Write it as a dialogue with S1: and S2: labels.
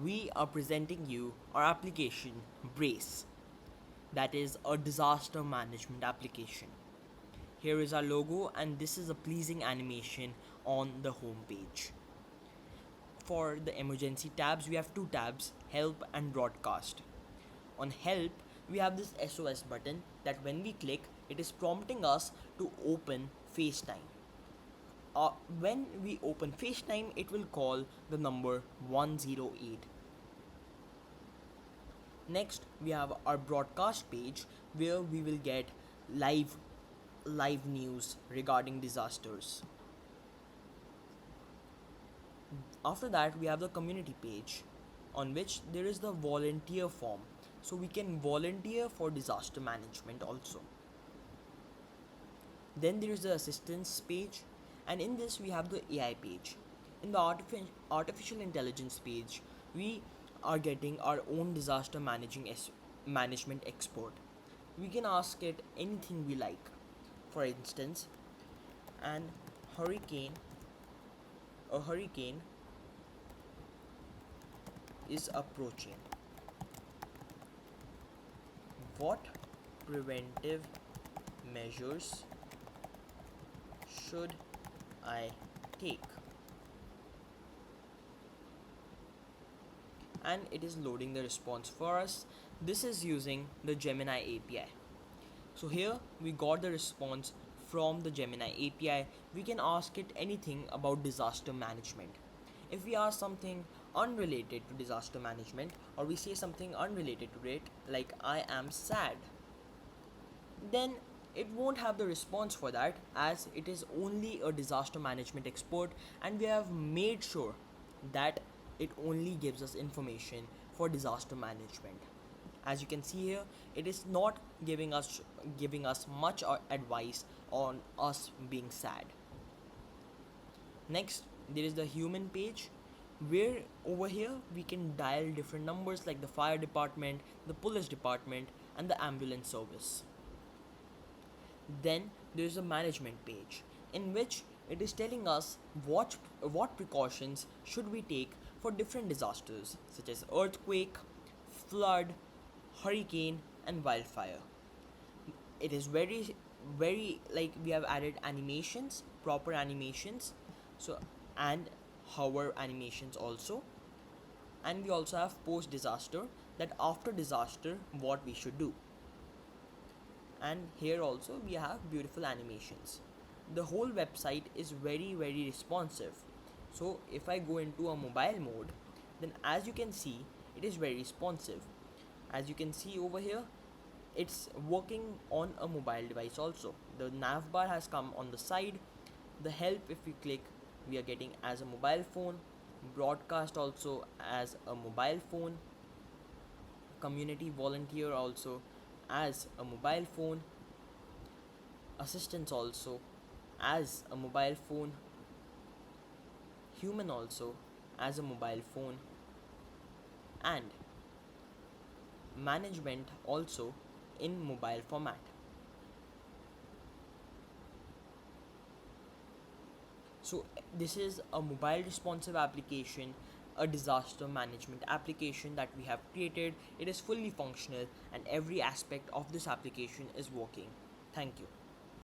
S1: we are presenting you our application Brace, that is a disaster management application. Here is our logo, and this is a pleasing animation on the home page. For the emergency tabs, we have two tabs, help and broadcast. On help, we have this SOS button that when we click, it is prompting us to open FaceTime. When we open FaceTime, it will call the number 108. Next, we have our broadcast page where we will get live news regarding disasters. After that, we have the community page on which there is the volunteer form, so we can volunteer for disaster management also. Then there is the assistance page, and in this we have the AI page. In the artificial intelligence page, we are getting our own disaster management expert. We can ask it anything we like. For instance, an hurricane a hurricane is approaching. What preventive measures should I take? And it is loading the response for us. This is using the Gemini API. So here we got the response from the Gemini API. We can ask it anything about disaster management. If we ask something unrelated to disaster management, or we say something unrelated to it, like I am sad, then it won't have the response for that, as it is only a disaster management expert, and we have made sure that it only gives us information for disaster management. As you can see here, it is not giving us much advice on us being sad. Next, there is the human page, where over here we can dial different numbers like the fire department, the police department, and the ambulance service. Then there is a management page, in which it is telling us what precautions should we take for different disasters such as earthquake, flood, hurricane, and wildfire. It is very like we have added animations, proper animations, so and hover animations also, and we also have post disaster, that after disaster what we should do. And here also we have beautiful animations. The whole website is very responsive. So if I go into a mobile mode, then as you can see, it is very responsive. As you can see over here, it's working on a mobile device also. The nav bar has come on the side. The help, if we click, we are getting as a mobile phone. Broadcast also as a mobile phone. Community volunteer also as a mobile phone. Assistance also as a mobile phone. Human also as a mobile phone. And management also in mobile format. So this is a mobile responsive application, a disaster management application that we have created. It is fully functional and every aspect of this application is working. Thank you.